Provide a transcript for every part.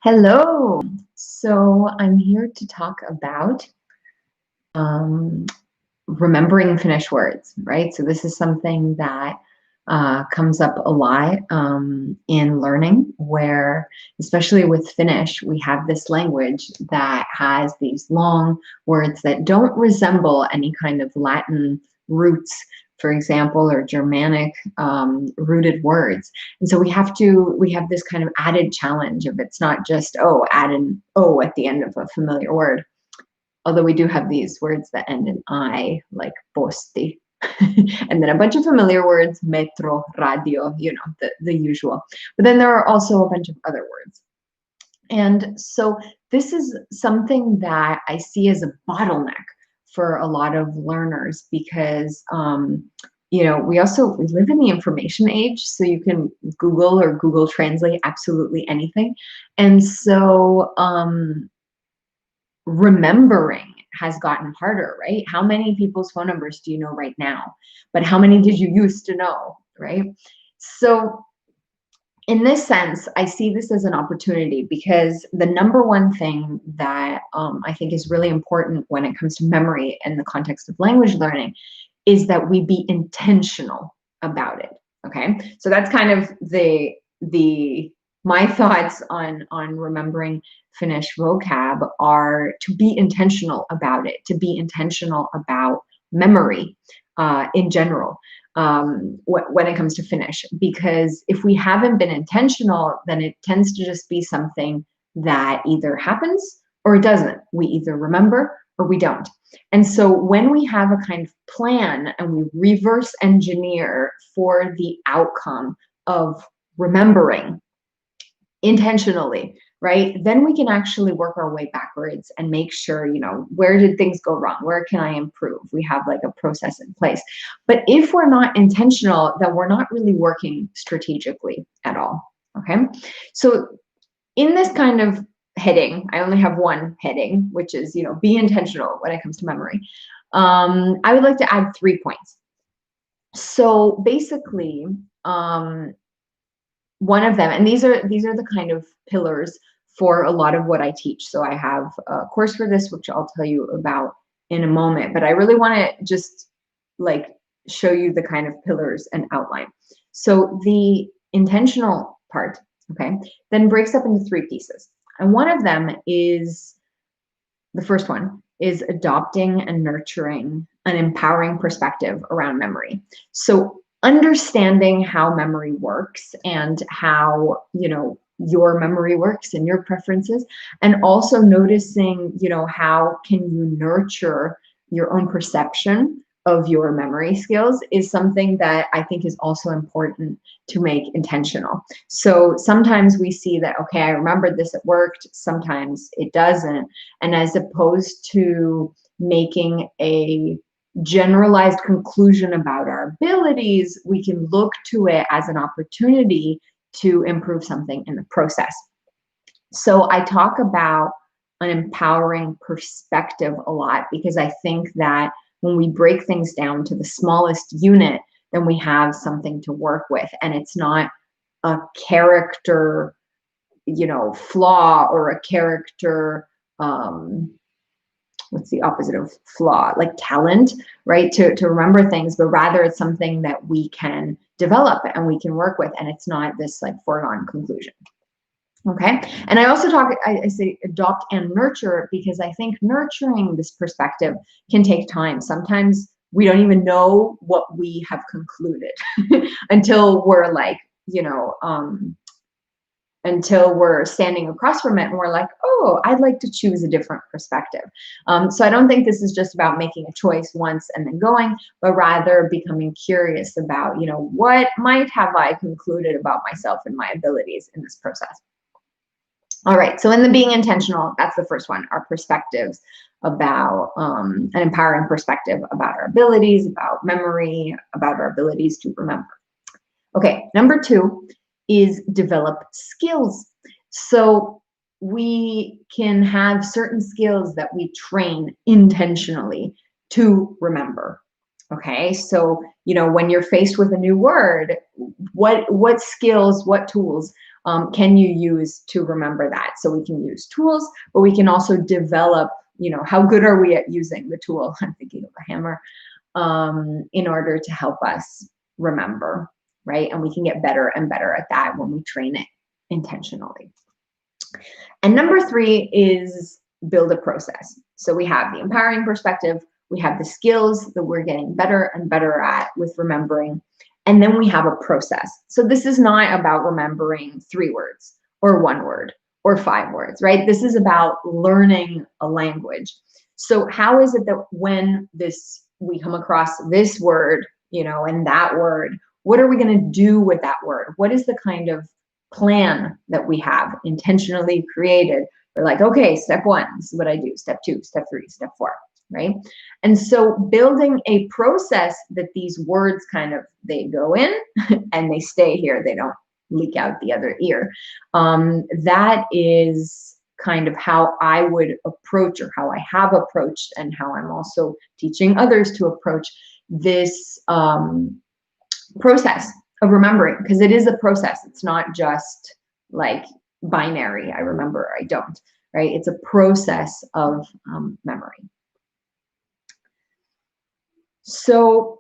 Hello. So I'm here to talk about um, remembering Finnish words, right? So this is something that comes up a lot in learning, where, especially with Finnish, we have this language that has these long words that don't resemble any kind of Latin roots, for example, or Germanic rooted words. And so we have this kind of added challenge of, it's not just, oh, add an O at the end of a familiar word. Although we do have these words that end in I, like posti, and then a bunch of familiar words, metro, radio, the usual. But then there are also a bunch of other words. And so this is something that I see as a bottleneck for a lot of learners because, we live in the information age, so you can Google or Google Translate absolutely anything. And so, remembering has gotten harder, right? How many people's phone numbers do you know right now? But how many did you used to know, right? So in this sense, I see this as an opportunity because the number one thing that I think is really important when it comes to memory in the context of language learning is that we be intentional about it. Okay, so that's kind of the my thoughts on remembering Finnish vocab are to be intentional about it, to be intentional about memory in general when it comes to Finnish. Because if we haven't been intentional, then it tends to just be something that either happens or it doesn't. We either remember or we don't. And so when we have a kind of plan and we reverse engineer for the outcome of remembering intentionally, right, then we can actually work our way backwards and make sure, where did things go wrong? Where can I improve? We have like a process in place. But if we're not intentional, then we're not really working strategically at all. Okay. So in this kind of heading, I only have one heading, which is, be intentional when it comes to memory. I would like to add 3 points. So basically, one of them, and these are the kind of pillars for a lot of what I teach. So I have a course for this, which I'll tell you about in a moment, but I really want to just like show you the kind of pillars and outline. So the intentional part, okay, then breaks up into 3 pieces. And one of them is, the first one is adopting and nurturing an empowering perspective around memory. So understanding how memory works and how, your memory works and your preferences, and also noticing, how can you nurture your own perception of your memory skills is something that I think is also important to make intentional. So sometimes we see that, okay, I remembered this, it worked, sometimes it doesn't. And as opposed to making a generalized conclusion about our abilities, we can look to it as an opportunity to improve something in the process. So I talk about an empowering perspective a lot because I think that when we break things down to the smallest unit, then we have something to work with, and it's not a character, flaw, or a character, what's the opposite of flaw, like talent, right, to remember things, but rather it's something that we can develop and we can work with, and it's not this like foregone conclusion. Okay. And I also I say adopt and nurture because I think nurturing this perspective can take time. Sometimes we don't even know what we have concluded until we're like, until we're standing across from it and we're like, oh, I'd like to choose a different perspective. So I don't think this is just about making a choice once and then going, but rather becoming curious about, what might have I concluded about myself and my abilities in this process. All right, so in the being intentional, that's the first one, our perspectives about an empowering perspective about our abilities, about memory, about our abilities to remember. Okay, number 2 is develop skills. So we can have certain skills that we train intentionally to remember. Okay, so when you're faced with a new word, what skills, what tools can you use to remember that? So we can use tools, but we can also develop, how good are we at using the tool? I'm thinking of a hammer, in order to help us remember, right? And we can get better and better at that when we train it intentionally. And number 3 is build a process. So we have the empowering perspective, we have the skills that we're getting better and better at with remembering, and then we have a process. So this is not about remembering 3 words or 1 word or 5 words, right? This is about learning a language. So how is it that when we come across this word, and that word, what are we going to do with that word? What is the kind of plan that we have intentionally created? We're like, okay, step 1, this is what I do. Step 2, step 3, step 4, right? And so building a process that these words they go in and they stay here. They don't leak out the other ear. That is kind of how I would approach, or how I have approached, and how I'm also teaching others to approach this process of remembering, because it is a process. It's not just like binary, I remember, I don't, right? It's a process of memory. So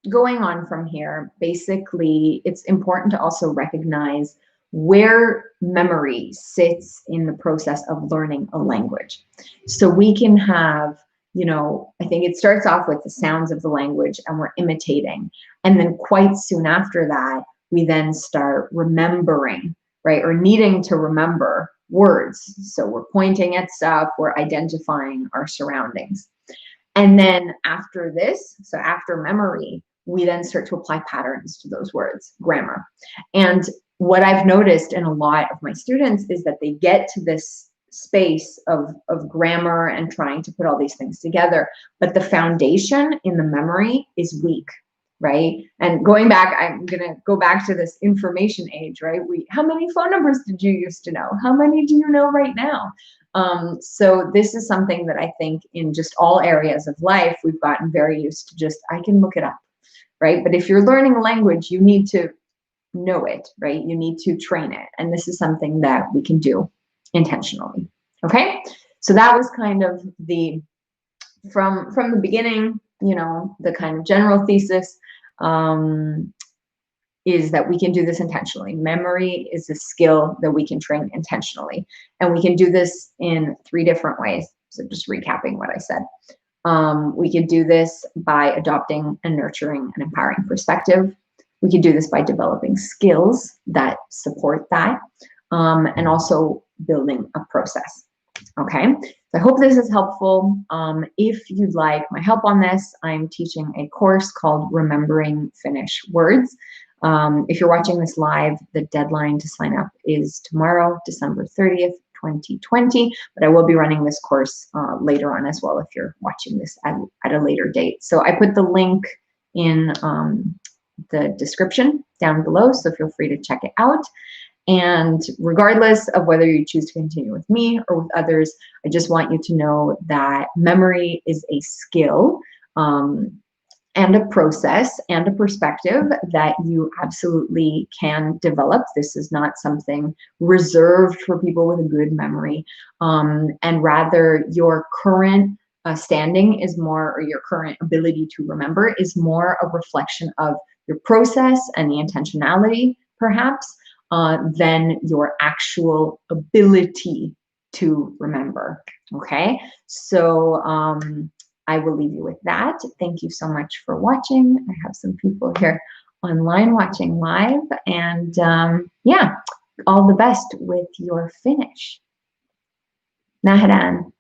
going on from here, basically, it's important to also recognize where memory sits in the process of learning a language. So we can have, I think it starts off with the sounds of the language and we're imitating. And then quite soon after that, we then start remembering, right? Or needing to remember words. So we're pointing at stuff, we're identifying our surroundings. And then after this, so after memory, we then start to apply patterns to those words, grammar. And what I've noticed in a lot of my students is that they get to this space of grammar and trying to put all these things together, but the foundation in the memory is weak, right? And going back, I'm going to go back to this information age, right? How many phone numbers did you used to know? How many do you know right now? So this is something that I think in just all areas of life, we've gotten very used to just, I can look it up, right? But if you're learning a language, you need to know it, right? You need to train it. And this is something that we can do intentionally. Okay. So that was kind of from the beginning, the kind of general thesis, is that we can do this intentionally. Memory is a skill that we can train intentionally. And we can do this in 3 different ways. So just recapping what I said. We could do this by adopting and nurturing an empowering perspective. We could do this by developing skills that support that, and also building a process. Okay, so I hope this is helpful. If you'd like my help on this, I'm teaching a course called Remembering Finnish Words. If you're watching this live, the deadline to sign up is tomorrow, December 30th, 2020, but I will be running this course later on as well if you're watching this at a later date. So I put the link in the description down below, so feel free to check it out. And regardless of whether you choose to continue with me or with others, I just want you to know that memory is a skill, and a process and a perspective that you absolutely can develop. This is not something reserved for people with a good memory, and rather your current standing is more, or your current ability to remember is more a reflection of your process and the intentionality, perhaps, than your actual ability to remember. Okay, so I will leave you with that. Thank you so much for watching. I have some people here online watching live, and yeah, all the best with your Finnish. Nähdään.